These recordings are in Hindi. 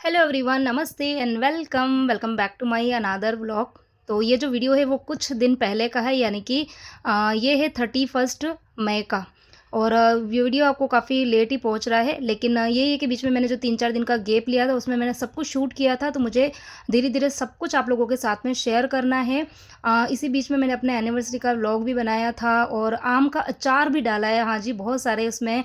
हेलो एवरीवन, नमस्ते and welcome welcome back to my another vlog. तो ये जो वीडियो है वो कुछ दिन पहले का है, यानी कि ये है 31 मई का। और वीडियो आपको काफ़ी लेट ही पहुंच रहा है, लेकिन ये है कि बीच में मैंने जो 3-4 दिन का गैप लिया था उसमें मैंने सब कुछ शूट किया था, तो मुझे धीरे धीरे सब कुछ आप लोगों के साथ में शेयर करना है। इसी बीच में मैंने अपने एनिवर्सरी का व्लॉग भी बनाया था और आम का अचार भी डाला है। हाँ जी, बहुत सारे उसमें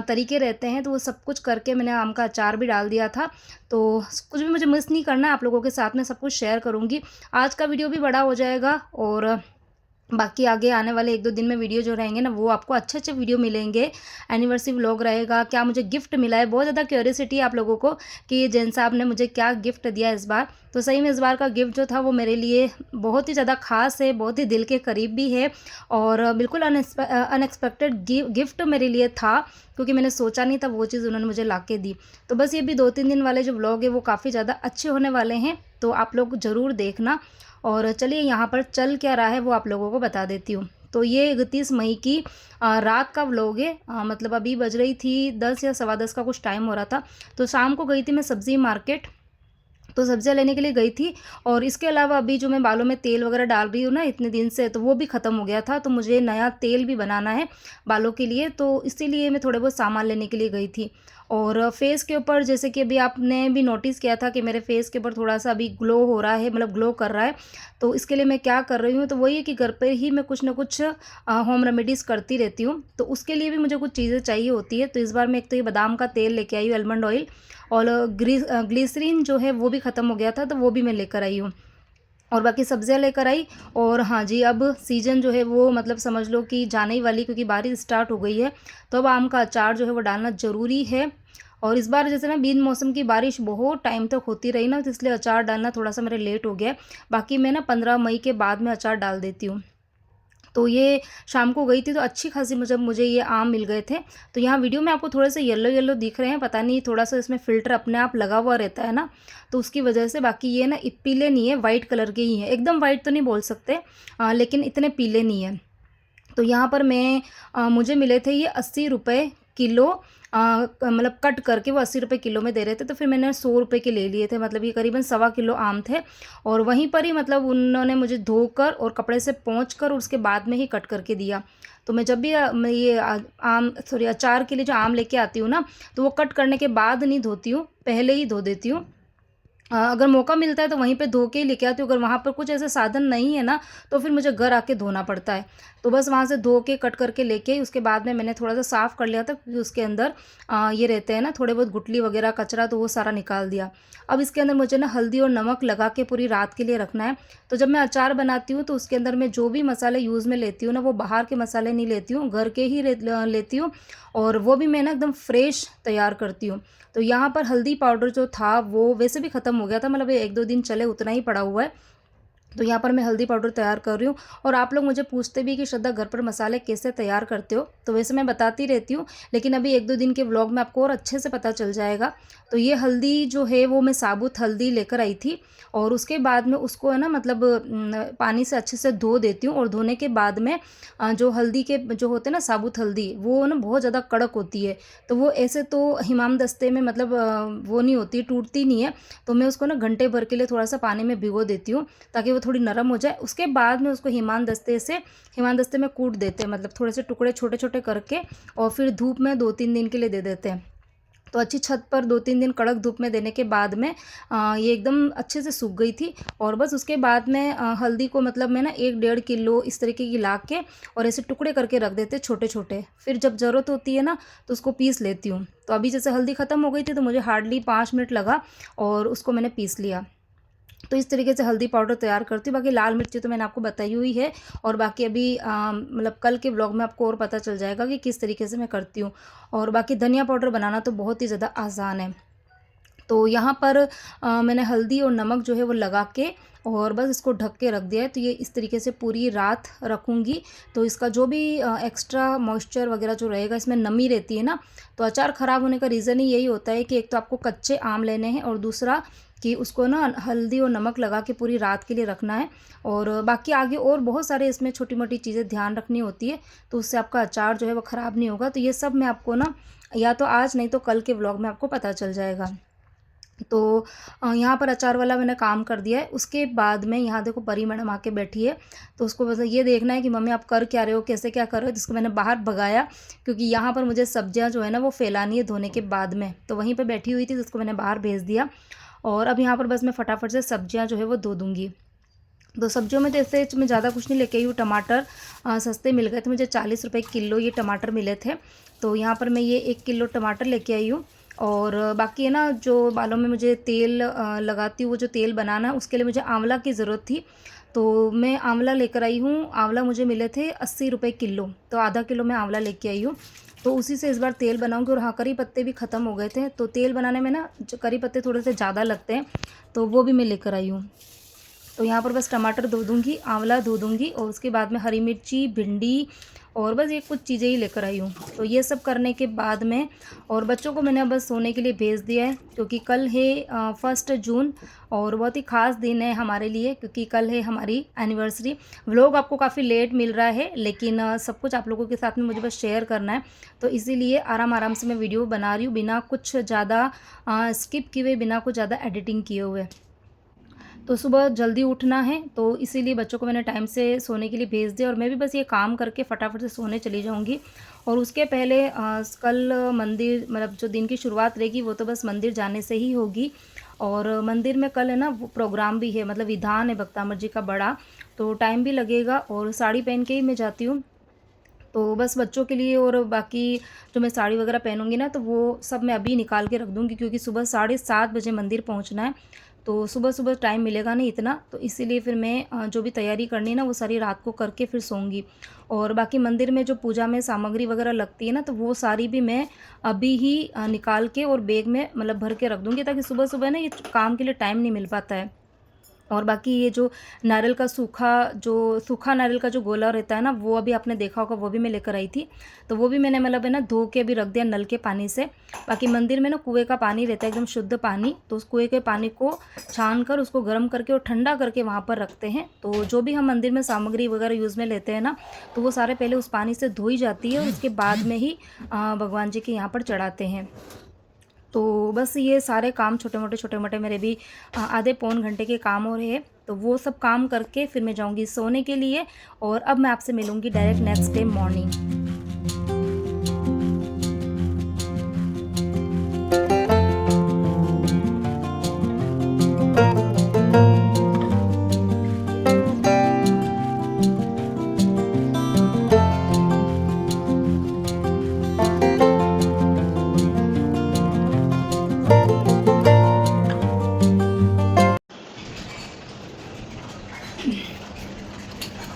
तरीके रहते हैं, तो वो सब कुछ करके मैंने आम का अचार भी डाल दिया था। तो कुछ भी मुझे मिस नहीं करना है, आप लोगों के साथ में सब कुछ शेयर करूँगी। आज का वीडियो भी बड़ा हो जाएगा और बाकी आगे आने वाले 1-2 दिन में वीडियो जो रहेंगे ना, वो आपको अच्छे-अच्छे वीडियो मिलेंगे। एनिवर्सरी व्लॉग रहेगा, क्या मुझे गिफ्ट मिला है, बहुत ज़्यादा क्यूरियोसिटी है आप लोगों को कि जैन साहब ने मुझे क्या गिफ्ट दिया इस बार। तो सही में इस बार का गिफ्ट जो था वो मेरे लिए बहुत ही ज़्यादा ख़ास है, बहुत ही दिल के करीब भी है और बिल्कुल अनएक्सपेक्टेड गिफ्ट मेरे लिए था, क्योंकि मैंने सोचा नहीं था वो चीज़ उन्होंने मुझे ला के दी। तो बस ये भी 2-3 दिन वाले जो व्लॉग है वो काफ़ी ज़्यादा अच्छे होने वाले हैं, तो आप लोग ज़रूर देखना। और चलिए यहाँ पर चल क्या रहा है वो आप लोगों को बता देती हूँ। तो ये 31 मई की रात का व्लॉग है। मतलब अभी बज रही थी 10 या सवा 10 का कुछ टाइम हो रहा था। तो शाम को गई थी मैं सब्ज़ी मार्केट, तो सब्जियाँ लेने के लिए गई थी। और इसके अलावा अभी जो मैं बालों में तेल वगैरह डाल रही हूँ ना इतने दिन से, तो वो भी ख़त्म हो गया था, तो मुझे नया तेल भी बनाना है बालों के लिए, तो इसीलिए मैं थोड़े बहुत सामान लेने के लिए गई थी। और फेस के ऊपर जैसे कि अभी आपने भी नोटिस किया था कि मेरे फेस के ऊपर थोड़ा सा अभी ग्लो हो रहा है, मतलब ग्लो कर रहा है। तो इसके लिए मैं क्या कर रही हूँ, तो वही है कि घर पर ही मैं कुछ ना कुछ होम रेमेडीज़ करती रहती हूँ, तो उसके लिए भी मुझे कुछ चीज़ें चाहिए होती है। तो इस बार मैं एक तो ये बादाम का तेल लेके आई हूँ, आलमंड ऑयल, और ग्लिसरीन जो है वो भी ख़त्म हो गया था, तो वो भी मैं लेकर आई हूँ। और बाकी सब्जियाँ लेकर आई। और हाँ जी, अब सीज़न जो है वो मतलब समझ लो कि जाने ही वाली, क्योंकि बारिश स्टार्ट हो गई है, तो अब आम का अचार जो है वो डालना ज़रूरी है। और इस बार जैसे ना बिन मौसम की बारिश बहुत टाइम तक होती रही ना, तो इसलिए अचार डालना थोड़ा सा मेरे लेट हो गया है। बाकी मैं ना 15 मई के बाद में अचार डाल देती हूँ। तो ये शाम को गई थी तो अच्छी खासी मुझे ये आम मिल गए थे। तो यहाँ वीडियो में आपको थोड़े से येलो येलो दिख रहे हैं, पता नहीं थोड़ा सा इसमें फ़िल्टर अपने आप लगा हुआ रहता है ना, तो उसकी वजह से। बाकी ये ना पीले नहीं है, वाइट कलर के ही हैं, एकदम वाइट तो नहीं बोल सकते, लेकिन इतने पीले नहीं है। तो यहाँ पर मुझे मिले थे ये 80 रुपये किलो। मतलब कट करके वो 80 रुपये किलो में दे रहे थे, तो फिर मैंने 100 रुपये के ले लिए थे, मतलब ये करीबन सवा किलो आम थे। और वहीं पर ही मतलब उन्होंने मुझे धोकर और कपड़े से पोंछ कर उसके बाद में ही कट करके दिया। तो मैं जब भी मैं ये आम सॉरी अचार के लिए जो आम लेके आती हूँ ना, तो वो कट करने के बाद नहीं धोती हूँ, पहले ही धो देती हूँ। अगर मौका मिलता है तो वहीं पे धो के ही लेके आती हूँ, अगर वहाँ पर कुछ ऐसे साधन नहीं है ना, तो फिर मुझे घर आके धोना पड़ता है। तो बस वहाँ से धो के कट करके लेके ही उसके बाद में मैंने थोड़ा सा साफ़ कर लिया था, क्योंकि उसके अंदर ये रहते हैं ना थोड़े बहुत गुठली वगैरह कचरा, तो वो सारा निकाल दिया। अब इसके अंदर मुझे ना हल्दी और नमक लगा के पूरी रात के लिए रखना है। तो जब मैं अचार बनाती हूँ तो उसके अंदर मैं जो भी मसाले यूज़ में लेती हूँ ना, वो बाहर के मसाले नहीं लेती हूँ, घर के ही लेती हूँ। और वो भी मैं ना एकदम फ्रेश तैयार करती हूँ। तो यहाँ पर हल्दी पाउडर जो था वो वैसे भी ख़त्म हो गया था, मतलब ये 1-2 दिन चले उतना ही पड़ा हुआ है। तो यहाँ पर मैं हल्दी पाउडर तैयार कर रही हूँ। और आप लोग मुझे पूछते भी कि श्रद्धा घर पर मसाले कैसे तैयार करते हो, तो वैसे मैं बताती रहती हूँ, लेकिन अभी 1-2 दिन के व्लॉग में आपको और अच्छे से पता चल जाएगा। तो ये हल्दी जो है वो मैं साबुत हल्दी लेकर आई थी, और उसके बाद में उसको है ना मतलब पानी से अच्छे से धो देती हूँ। और धोने के बाद में जो हल्दी के जो होते हैं ना साबुत हल्दी, वो ना बहुत ज़्यादा कड़क होती है, तो वो ऐसे तो हिमाम दस्ते में मतलब वो नहीं होती, टूटती नहीं है। तो मैं उसको ना घंटे भर के लिए थोड़ा सा पानी में भिगो देती हूँ, ताकि वो थोड़ी नरम हो जाए। उसके बाद में उसको हिमान दस्ते में कूट देते हैं, मतलब थोड़े से टुकड़े छोटे छोटे करके, और फिर धूप में 2-3 दिन के लिए दे देते हैं। तो अच्छी छत पर 2-3 दिन कड़क धूप में देने के बाद में ये एकदम अच्छे से सूख गई थी। और बस उसके बाद में हल्दी को मतलब मैं ना 1 डेढ़ किलो इस तरीके की ला के और ऐसे टुकड़े करके रख देते छोटे-छोटे। फिर जब ज़रूरत होती है ना तो उसको पीस लेती हूँ। तो अभी जैसे हल्दी ख़त्म हो गई थी तो मुझे हार्डली 5 मिनट लगा और उसको मैंने पीस लिया। तो इस तरीके से हल्दी पाउडर तैयार करती हूँ। बाकी लाल मिर्ची तो मैंने आपको बताई हुई है और बाकी अभी मतलब कल के व्लॉग में आपको और पता चल जाएगा कि किस तरीके से मैं करती हूँ। और बाकी धनिया पाउडर बनाना तो बहुत ही ज़्यादा आसान है। तो यहाँ पर मैंने हल्दी और नमक जो है वो लगा के और बस इसको ढक के रख दिया है। तो ये इस तरीके से पूरी रात रखूँगी तो इसका जो भी एक्स्ट्रा मॉइस्चर वगैरह जो रहेगा, इसमें नमी रहती है ना, तो अचार ख़राब होने का रीज़न ही यही होता है कि एक तो आपको कच्चे आम लेने हैं और दूसरा कि उसको ना हल्दी और नमक लगा के पूरी रात के लिए रखना है। और बाकी आगे और बहुत सारे इसमें छोटी मोटी चीज़ें ध्यान रखनी होती है, तो उससे आपका अचार जो है वो ख़राब नहीं होगा। तो ये सब मैं आपको ना या तो आज नहीं तो कल के व्लॉग में आपको पता चल जाएगा। तो यहाँ पर अचार वाला मैंने काम कर दिया है। उसके बाद में यहाँ देखो परी मैडम आके बैठी है, तो उसको बस ये देखना है कि मम्मी आप कर क्या रहे हो, कैसे क्या कर रहे हो। जिसको मैंने बाहर भगाया क्योंकि यहाँ पर मुझे सब्जियाँ जो है ना वो फैलानी है धोने के बाद में, तो वहीं पे बैठी हुई थी तो उसको मैंने बाहर भेज दिया। और अब यहाँ पर बस मैं फटाफट से सब्जियाँ जो है वो धो दूँगी। तो सब्जियों में तो ऐसे मैं ज़्यादा कुछ नहीं लेके आई हूँ। टमाटर सस्ते मिल गए थे मुझे, 40 रुपये किलो ये टमाटर मिले थे। तो यहाँ पर मैं ये 1 किलो टमाटर लेके आई हूँ। और बाकी है ना जो बालों में मुझे तेल लगाती हूँ, वो जो तेल बनाना है उसके लिए मुझे आंवला की ज़रूरत थी। तो मैं आंवला लेकर आई हूँ। आंवला मुझे मिले थे 80 रुपये किलो, तो आधा किलो मैं आंवला लेके आई हूँ। तो उसी से इस बार तेल बनाऊंगी। और हाँ, करी पत्ते भी ख़त्म हो गए थे, तो तेल बनाने में ना जो करी पत्ते थोड़े से ज़्यादा लगते हैं, तो वो भी मैं लेकर आई हूँ। तो यहाँ पर बस टमाटर धो दूँगी, आंवला धो दूँगी और उसके बाद में हरी मिर्ची, भिंडी और बस ये कुछ चीज़ें ही लेकर आई हूँ। तो ये सब करने के बाद में और बच्चों को मैंने बस सोने के लिए भेज दिया है क्योंकि कल है 1 जून और बहुत ही ख़ास दिन है हमारे लिए क्योंकि कल है हमारी एनिवर्सरी। व्लॉग आपको काफ़ी लेट मिल रहा है लेकिन सब कुछ आप लोगों के साथ में मुझे बस शेयर करना है, तो इसीलिए आराम आराम से मैं वीडियो बना रही हूँ बिना कुछ ज़्यादा स्किप किए हुए, बिना कुछ ज़्यादा एडिटिंग किए हुए। तो सुबह जल्दी उठना है तो इसीलिए बच्चों को मैंने टाइम से सोने के लिए भेज दिया और मैं भी बस ये काम करके फटाफट से सोने चली जाऊंगी। और उसके पहले कल मंदिर मतलब जो दिन की शुरुआत रहेगी वो तो बस मंदिर जाने से ही होगी। और मंदिर में कल है ना वो प्रोग्राम भी है, मतलब विधान है भक्तामर जी का बड़ा, तो टाइम भी लगेगा और साड़ी पहन के ही मैं जाती हूँ। तो बस बच्चों के लिए और बाकी जो मैं साड़ी वगैरह पहनूंगी ना तो वो सब मैं अभी निकाल के रख दूँगी क्योंकि सुबह 7:30 बजे मंदिर पहुंचना है। तो सुबह सुबह टाइम मिलेगा नहीं इतना, तो इसीलिए फिर मैं जो भी तैयारी करनी है ना वो सारी रात को करके फिर सोऊंगी। और बाकी मंदिर में जो पूजा में सामग्री वगैरह लगती है ना तो वो सारी भी मैं अभी ही निकाल के और बैग में मतलब भर के रख दूँगी ताकि सुबह सुबह ना ये काम के लिए टाइम नहीं मिल पाता है। और बाकी ये जो नारियल का सूखा नारियल का जो गोला रहता है ना वो अभी आपने देखा होगा, वो भी मैं लेकर आई थी। तो वो भी मैंने मतलब है ना धो के भी रख दिया नल के पानी से। बाकी मंदिर में ना कुएं का पानी रहता है एकदम शुद्ध पानी, तो उस कुएं के पानी को छान कर उसको गर्म करके और ठंडा करके वहाँ पर रखते हैं। तो जो भी हम मंदिर में सामग्री वगैरह यूज़ में लेते हैं ना तो वो सारे पहले उस पानी से धोई जाती है और उसके बाद में ही भगवान जी के यहाँ पर चढ़ाते हैं। तो बस ये सारे काम छोटे मोटे मेरे भी आधे पौन घंटे के काम हो रहे हैं। तो वो सब काम करके फिर मैं जाऊंगी सोने के लिए और अब मैं आपसे मिलूंगी direct next day morning.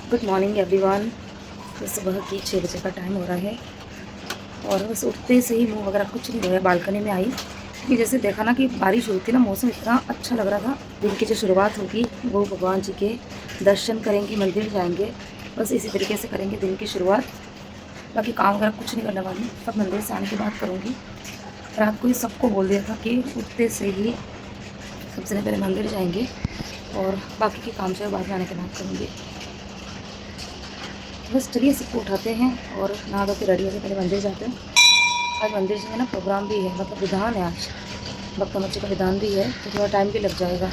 Good morning everyone. तो सुबह की 6 बजे का टाइम हो रहा है और बस उठते से ही मुँह वगैरह कुछ नहीं धोया, बालकनी में आई कि जैसे देखा ना कि बारिश हुई थी ना, मौसम इतना अच्छा लग रहा था। दिन की जो शुरुआत होगी वो भगवान जी के दर्शन करेंगे, मंदिर जाएंगे, बस इसी तरीके से करेंगे दिन की शुरुआत। बाकी काम वगैरह कुछ नहीं करने वाली, सब मंदिर से आने के बाद करूँगी। रात को ही सबको बोल दिया था कि उठते से ही सबसे पहले मंदिर जाएंगे और बाकी के काम से बाद जाने के बाद करूँगी। बस चलिए सबको उठाते हैं और नहा धो के रेडी होकर पहले मंदिर जाते हैं। आज मंदिर में ना प्रोग्राम भी है, मतलब विधान है, आज भक्तामर जी का विधान भी है, तो थोड़ा टाइम भी लग जाएगा,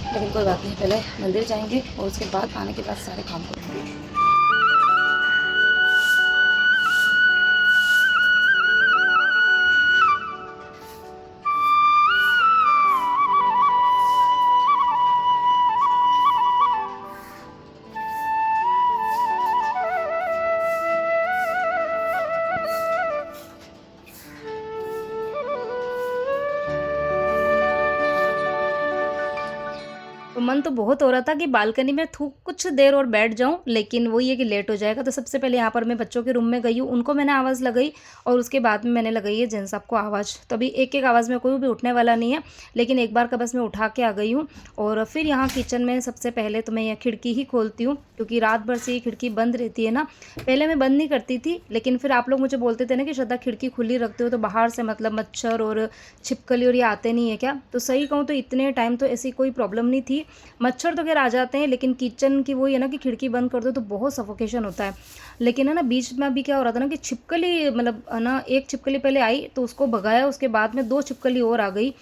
लेकिन कोई बात नहीं, पहले मंदिर जाएंगे और उसके बाद आने के बाद सारे काम करेंगे। तो मन तो बहुत हो रहा था कि बालकनी में कुछ देर और बैठ जाऊँ, लेकिन वही है कि लेट हो जाएगा। तो सबसे पहले यहाँ पर मैं बच्चों के रूम में गई हूँ, उनको मैंने आवाज़ लगाई और उसके बाद में मैंने लगाई है जेन साहब को आवाज़। तो अभी एक-एक आवाज़ में कोई भी उठने वाला नहीं है, लेकिन एक बार का बस मैं उठा के आ गई हूँ। और फिर यहाँ किचन में सबसे पहले तो मैं ये खिड़की ही खोलती हूँ, क्योंकि रात भर से ये खिड़की बंद रहती है ना। पहले मैं बंद नहीं करती थी, लेकिन फिर आप लोग मुझे बोलते थे ना कि श्रद्धा खिड़की खुली रखते हो तो बाहर से मतलब मच्छर और छिपकली और ये आते नहीं है क्या? तो सही कहूँ तो इतने टाइम तो ऐसी कोई प्रॉब्लम नहीं थी। मच्छर तो खैर आ जाते हैं, लेकिन किचन की वही है ना कि खिड़की बंद कर दो तो बहुत सफोकेशन होता है। लेकिन है ना, बीच में अभी क्या हो रहा था ना कि छिपकली मतलब है ना, एक छिपकली पहले आई तो उसको भगाया, उसके बाद में 2 छिपकली और आ गई।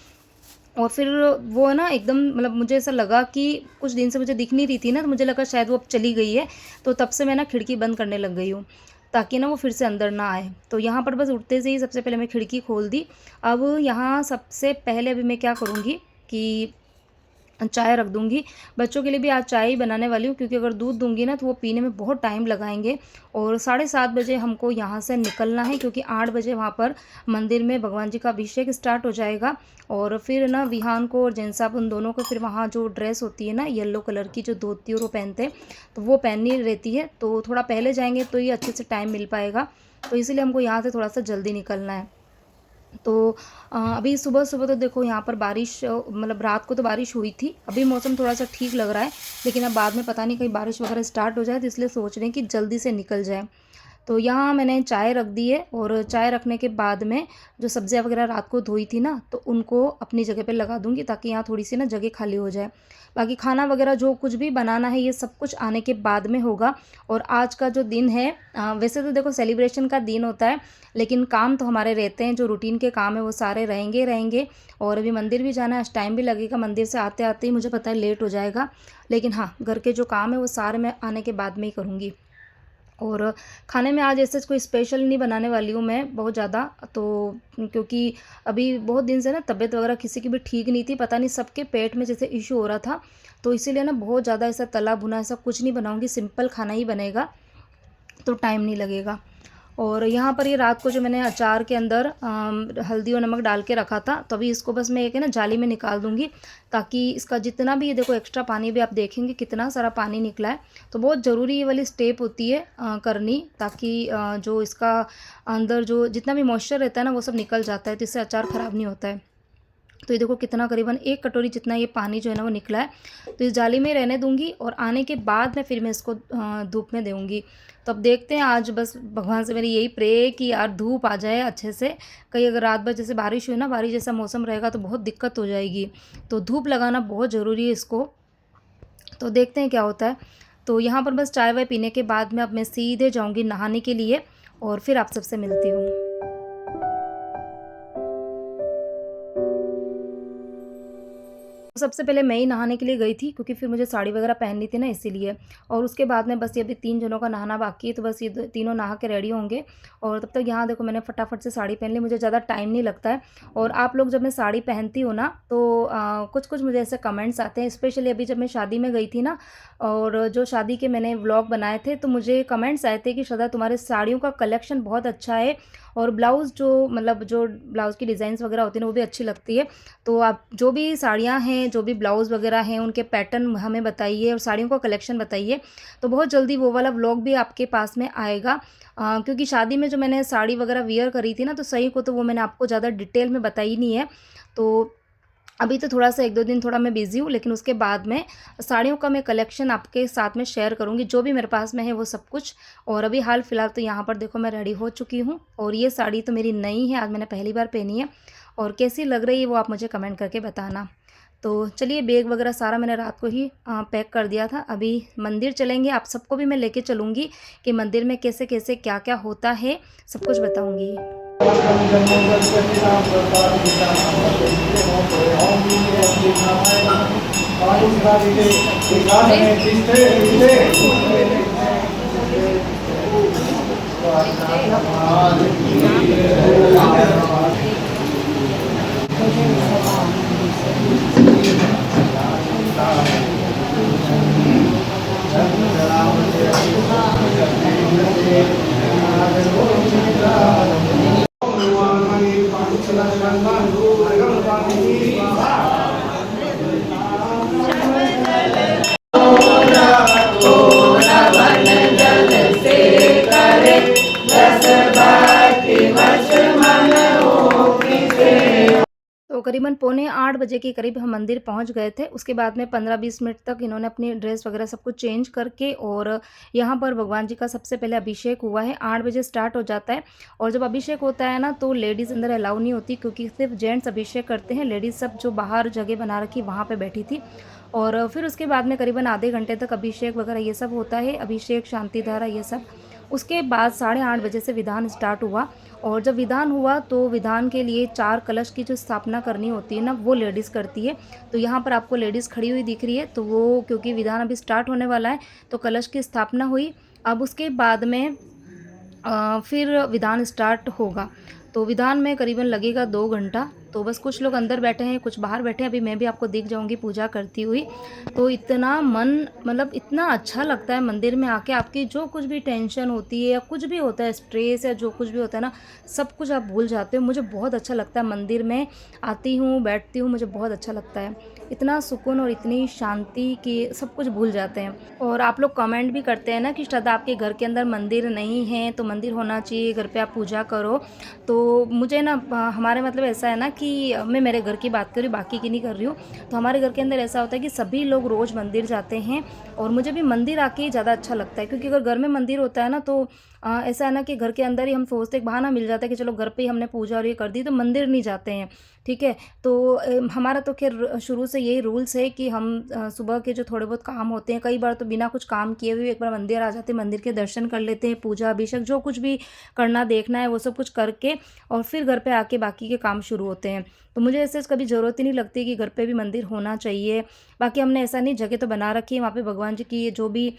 और फिर वो है ना एकदम मतलब मुझे ऐसा लगा कि कुछ दिन से मुझे दिख नहीं रही थी ना, तो मुझे लगा शायद वो अब चली गई है। तो तब से मैं ना खिड़की बंद करने लग गई हूँ, ताकि ना वो फिर से अंदर ना आए। तो यहाँ पर बस उठते से ही सबसे पहले मैं खिड़की खोल दी। अब यहाँ सबसे पहले अभी मैं क्या करूँगी कि चाय रख दूँगी। बच्चों के लिए भी आज चाय ही बनाने वाली हूँ, क्योंकि अगर दूध दूँगी ना तो वो पीने में बहुत टाइम लगाएँगे। और 7:30 बजे हमको यहाँ से निकलना है, क्योंकि 8 बजे वहाँ पर मंदिर में भगवान जी का अभिषेक स्टार्ट हो जाएगा। और फिर ना विहान को और जैन साहब उन दोनों को फिर वहाँ जो ड्रेस होती है ना येलो कलर की जो धोती और वो पहनते हैं, तो वो पहननी रहती है। तो थोड़ा पहले जाएँगे तो ये अच्छे से टाइम मिल पाएगा। तो इसलिए हमको यहाँ से थोड़ा-सा जल्दी निकलना है। तो अभी सुबह-सुबह तो देखो यहाँ पर बारिश मतलब रात को तो बारिश हुई थी। अभी मौसम थोड़ा-सा ठीक लग रहा है, लेकिन अब बाद में पता नहीं कहीं बारिश वगैरह स्टार्ट हो जाए, तो इसलिए सोच रहे हैं कि जल्दी से निकल जाएँ। तो यहाँ मैंने चाय रख दी है, और चाय रखने के बाद में जो सब्जियाँ वगैरह रात को धोई थी ना, तो उनको अपनी जगह पे लगा दूँगी, ताकि यहाँ थोड़ी-सी ना जगह खाली हो जाए। बाकी खाना वगैरह जो कुछ भी बनाना है ये सब कुछ आने के बाद में होगा। और आज का जो दिन है वैसे तो देखो सेलिब्रेशन का दिन होता है, लेकिन काम तो हमारे रहते हैं, जो रूटीन के काम है वो सारे रहेंगे ही रहेंगे। और अभी मंदिर भी जाना है, आज टाइम भी लगेगा, मंदिर से आते-आते ही मुझे पता है लेट हो जाएगा। लेकिन हाँ, घर के जो काम है वो सारे मैं आने के बाद में ही करूँगी। और खाने में आज ऐसे कोई स्पेशल नहीं बनाने वाली हूँ मैं बहुत ज़्यादा, तो क्योंकि अभी बहुत दिन से ना तबीयत वगैरह किसी की भी ठीक नहीं थी, पता नहीं सबके पेट में जैसे इशू हो रहा था। तो इसीलिए ना बहुत ज़्यादा ऐसा तला भुना ऐसा कुछ नहीं बनाऊँगी, सिंपल खाना ही बनेगा, तो टाइम नहीं लगेगा। और यहाँ पर ये रात को जो मैंने अचार के अंदर हल्दी और नमक डाल के रखा था, तो अभी इसको बस मैं एक है ना जाली में निकाल दूँगी, ताकि इसका जितना भी ये देखो एक्स्ट्रा पानी भी आप देखेंगे कितना सारा पानी निकला है। तो बहुत ज़रूरी ये वाली स्टेप होती है करनी, ताकि जो इसका अंदर जो जितना भी मॉइस्चर रहता है ना वो सब निकल जाता है, तो इससे अचार ख़राब नहीं होता है। तो ये देखो कितना करीबन 1 कटोरी जितना ये पानी जो है ना वो निकला है। तो इस जाली में रहने दूँगी, और आने के बाद में फिर मैं इसको धूप में दूँगी। तो अब देखते हैं, आज बस भगवान से मेरी यही प्रे है कि यार धूप आ जाए अच्छे से। कहीं अगर रात भर जैसे बारिश हुई ना, बारिश जैसा मौसम रहेगा तो बहुत दिक्कत हो जाएगी। तो धूप लगाना बहुत ज़रूरी है इसको। तो देखते हैं क्या होता है। तो यहाँ पर बस चाय वाय पीने के बाद में अब मैं सीधे जाऊँगी नहाने के लिए, और फिर आप सबसे मिलती हूँ। सबसे पहले मैं ही नहाने के लिए गई थी, क्योंकि फिर मुझे साड़ी वगैरह पहननी थी ना इसीलिए। और उसके बाद में बस ये अभी 3 जनों का नहाना बाकी है, तो बस ये तीनों नहा के रेडी होंगे। और तब तक यहाँ देखो मैंने फटाफट से साड़ी पहन ली, मुझे ज़्यादा टाइम नहीं लगता है। और आप लोग जब मैं साड़ी पहनती हूँ ना, तो कुछ कुछ मुझे ऐसे कमेंट्स आते हैं, स्पेशली अभी जब मैं शादी में गई थी ना, और जो शादी के मैंने व्लॉग बनाए थे, तो मुझे कमेंट्स आए थे कि श्रद्धा तुम्हारे साड़ियों का कलेक्शन बहुत अच्छा है, और ब्लाउज़ जो मतलब जो ब्लाउज़ की डिज़ाइंस वगैरह होती है ना वो भी अच्छी लगती है। तो आप जो भी साड़ियाँ हैं, जो भी ब्लाउज़ वगैरह हैं, उनके पैटर्न हमें बताइए और साड़ियों का कलेक्शन बताइए। तो बहुत जल्दी वो वाला व्लॉग भी आपके पास में आएगा। क्योंकि शादी में जो मैंने साड़ी वगैरह वियर करी थी ना, तो सही को तो वो मैंने आपको ज़्यादा डिटेल में बताई नहीं है। तो अभी तो थोड़ा-सा 1-2 दिन थोड़ा मैं बिज़ी हूँ, लेकिन उसके बाद में साड़ियों का मैं कलेक्शन आपके साथ में शेयर करूँगी, जो भी मेरे पास में है वो सब कुछ। और अभी हाल-फिलहाल तो यहाँ पर देखो मैं रेडी हो चुकी हूँ, और ये साड़ी तो मेरी नई है, आज मैंने पहली बार पहनी है। और कैसी लग रही है वो आप मुझे कमेंट करके बताना। तो चलिए, बैग वगैरह सारा मैंने रात को ही पैक कर दिया था। अभी मंदिर चलेंगे, आप सबको भी मैं लेके चलूँगी कि मंदिर में कैसे-कैसे, क्या-क्या होता है, सब कुछ बताऊँगी। करीबन 7:45 बजे के करीब हम मंदिर पहुंच गए थे। उसके बाद में 15-20 मिनट तक इन्होंने अपनी ड्रेस वगैरह सब कुछ चेंज करके और यहाँ पर भगवान जी का सबसे पहले अभिषेक हुआ है। 8 बजे स्टार्ट हो जाता है और जब अभिषेक होता है ना तो लेडीज़ अंदर अलाउ नहीं होती, क्योंकि सिर्फ जेंट्स अभिषेक करते हैं। लेडीज़ सब जो बाहर जगह बना रखी वहाँ पर बैठी थी। और फिर उसके बाद में करीबन आधे घंटे तक अभिषेक वगैरह ये सब होता है, अभिषेक, शांति धारा, ये सब। उसके बाद 8:30 बजे से विधान स्टार्ट हुआ। और जब विधान हुआ तो विधान के लिए 4 कलश की जो स्थापना करनी होती है ना, वो लेडीज़ करती है। तो यहाँ पर आपको लेडीज़ खड़ी हुई दिख रही है, तो वो क्योंकि विधान अभी स्टार्ट होने वाला है तो कलश की स्थापना हुई। अब उसके बाद में फिर विधान स्टार्ट होगा। तो विधान में करीबन लगेगा 2 घंटा। तो बस कुछ लोग अंदर बैठे हैं, कुछ बाहर बैठे हैं। अभी मैं भी आपको दिख जाऊंगी पूजा करती हुई। तो इतना मन मतलब इतना अच्छा लगता है मंदिर में आके। आपकी जो कुछ भी टेंशन होती है या कुछ भी होता है, स्ट्रेस या जो कुछ भी होता है ना, सब कुछ आप भूल जाते हो। मुझे बहुत अच्छा लगता है, मंदिर में आती हूँ, बैठती हूँ, मुझे बहुत अच्छा लगता है। इतना सुकून और इतनी शांति कि सब कुछ भूल जाते हैं। और आप लोग कमेंट भी करते हैं ना कि श्रद्धा आपके घर के अंदर मंदिर नहीं है तो मंदिर होना चाहिए, घर पे आप पूजा करो। तो मुझे ना हमारे मतलब ऐसा है ना कि मैं मेरे घर की बात कर रही हूँ, बाकी की नहीं कर रही हूँ। तो हमारे घर के अंदर ऐसा होता है कि सभी लोग रोज़ मंदिर जाते हैं और मुझे भी मंदिर आके ज़्यादा अच्छा लगता है। क्योंकि अगर घर में मंदिर होता है ना तो ऐसा है ना कि घर के अंदर ही हम सोचते एक बहाना मिल जाता है कि चलो घर पे ही हमने पूजा और ये कर दी, तो मंदिर नहीं जाते हैं। ठीक है, तो हमारा तो खैर शुरू से यही रूल्स है कि हम सुबह के जो थोड़े बहुत काम होते हैं, कई बार तो बिना कुछ काम किए हुए एक बार मंदिर आ जाते हैं, मंदिर के दर्शन कर लेते हैं, पूजा अभिषेक जो कुछ भी करना देखना है वो सब कुछ करके और फिर घर पे आके बाकी के काम शुरू होते हैं। तो मुझे ऐसे कभी ज़रूरत ही नहीं लगती कि घर पे भी मंदिर होना चाहिए। बाकी हमने ऐसा नहीं, जगह तो बना रखी है वहाँ पे भगवान जी की जो भी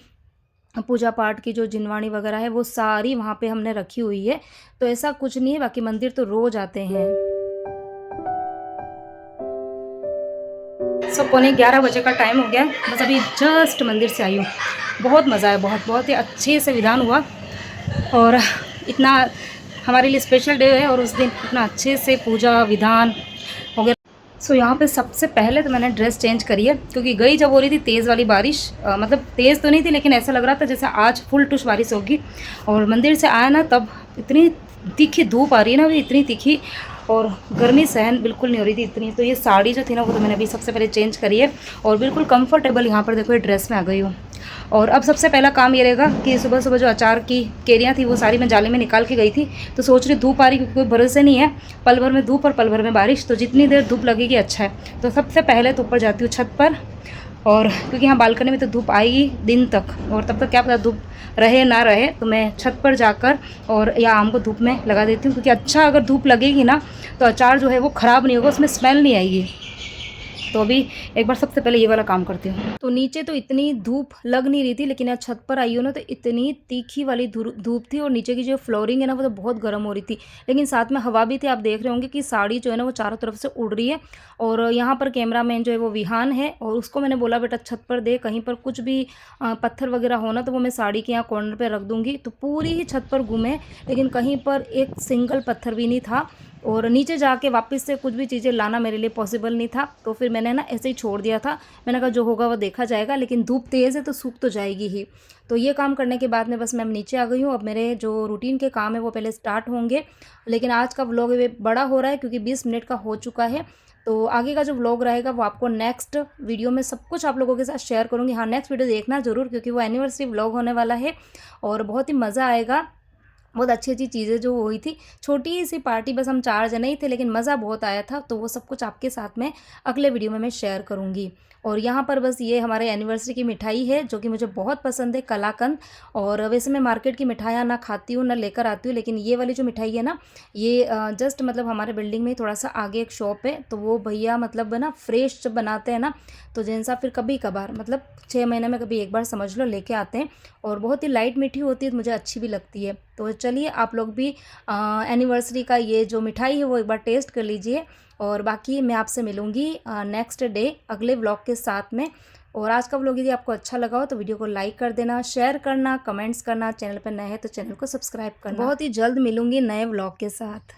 पूजा पाठ की जो जिनवाणी वगैरह है वो सारी वहाँ पे हमने रखी हुई है। तो ऐसा कुछ नहीं है, बाकी मंदिर तो रोज़ आते हैं। सब 11:15 बजे का टाइम हो गया, बस अभी जस्ट मंदिर से आई हूँ। बहुत मज़ा आया, बहुत ही अच्छे से विधान हुआ और इतना हमारे लिए स्पेशल डे है और उस दिन इतना अच्छे से पूजा विधान हो गया। सो यहाँ पे सबसे पहले तो मैंने ड्रेस चेंज करी है, क्योंकि गई जब हो रही थी तेज़ वाली बारिश, मतलब तेज़ तो नहीं थी लेकिन ऐसा लग रहा था जैसे आज फुल टुश बारिश होगी। और मंदिर से आया ना तब इतनी तीखी धूप आ रही है ना, अभी इतनी तीखी, और गर्मी सहन बिल्कुल नहीं हो रही थी इतनी। तो ये साड़ी जो थी ना वो तो मैंने अभी सबसे पहले चेंज करी है और बिल्कुल कंफर्टेबल यहाँ पर देखो ये ड्रेस में आ गई हूँ। और अब सबसे पहला काम ये रहेगा कि सुबह सुबह जो अचार की केरियाँ थी वो सारी मैं जाले में निकाल के गई थी। तो सोच रही धूप आ रही, क्योंकि कोई भरोसे नहीं है, पल भर में धूप और पल भर में बारिश, तो जितनी देर धूप लगेगी अच्छा है। तो सबसे पहले तो ऊपर जाती हूँ छत पर, और क्योंकि यहाँ बालकनी में तो धूप आएगी दिन तक और तब तक क्या पता धूप रहे ना रहे, तो मैं छत पर जाकर और या आम को धूप में लगा देती हूँ। क्योंकि अच्छा अगर धूप लगेगी ना तो अचार जो है वो ख़राब नहीं होगा, उसमें स्मेल नहीं आएगी। तो अभी एक बार सबसे पहले ये वाला काम करती हूँ। तो नीचे तो इतनी धूप लग नहीं रही थी, लेकिन यहाँ छत पर आई हूँ ना तो इतनी तीखी वाली धूप थी और नीचे की जो फ्लोरिंग है ना वो तो बहुत गर्म हो रही थी, लेकिन साथ में हवा भी थी। आप देख रहे होंगे कि साड़ी जो है ना वो चारों तरफ से उड़ रही है। और यहाँ पर कैमरामैन जो है वो विहान है, और उसको मैंने बोला बेटा छत पर दे, कहीं पर कुछ भी पत्थर वगैरह होना तो वो मैं साड़ी के यहाँ कॉर्नर पर रख दूँगी। तो पूरी ही छत पर घूमे, लेकिन कहीं पर एक सिंगल पत्थर भी नहीं था, और नीचे जाके वापस से कुछ भी चीज़ें लाना मेरे लिए पॉसिबल नहीं था। तो फिर मैंने ना ऐसे ही छोड़ दिया था। मैंने कहा जो होगा वो देखा जाएगा, लेकिन धूप तेज़ है तो सूख तो जाएगी ही। तो ये काम करने के बाद में बस मैं नीचे आ गई हूँ। अब मेरे जो रूटीन के काम है वो पहले स्टार्ट होंगे, लेकिन आज का व्लॉग ये बड़ा हो रहा है क्योंकि 20 मिनट का हो चुका है। तो आगे का जो व्लॉग रहेगा वो आपको नेक्स्ट वीडियो में सब कुछ आप लोगों के साथ शेयर करूँगी। हाँ, नेक्स्ट वीडियो देखना ज़रूर, क्योंकि वो एनिवर्सरी व्लॉग होने वाला है और बहुत ही मज़ा आएगा। बहुत अच्छी अच्छी चीज़ें जो हुई थी, छोटी सी पार्टी, बस हम 4 जने ही थे, लेकिन मज़ा बहुत आया था। तो वो सब कुछ आपके साथ में अगले वीडियो में मैं शेयर करूँगी। और यहाँ पर बस ये हमारे एनिवर्सरी की मिठाई है जो कि मुझे बहुत पसंद है, कलाकंद। और वैसे मैं मार्केट की मिठाइयाँ ना खाती हूँ ना लेकर आती हूँ, लेकिन ये वाली जो मिठाई है ना ये जस्ट मतलब हमारे बिल्डिंग में थोड़ा सा आगे एक शॉप है, तो वो भैया मतलब ना फ्रेश जब बनाते हैं ना, तो जैसा फिर कभी कभार मतलब 6 महीने में कभी एक बार समझ लो लेके आते हैं। और बहुत ही लाइट मीठी होती है, तो मुझे अच्छी भी लगती है। तो चलिए आप लोग भी एनिवर्सरी का ये जो मिठाई है वो एक बार टेस्ट कर लीजिए। और बाकी मैं आपसे मिलूँगी नेक्स्ट डे अगले व्लॉग के साथ में। और आज का व्लॉग यदि आपको अच्छा लगा हो तो वीडियो को लाइक कर देना, शेयर करना, कमेंट्स करना, चैनल पर नए हैं तो चैनल को सब्सक्राइब करना। बहुत ही जल्द मिलूँगी नए व्लॉग के साथ।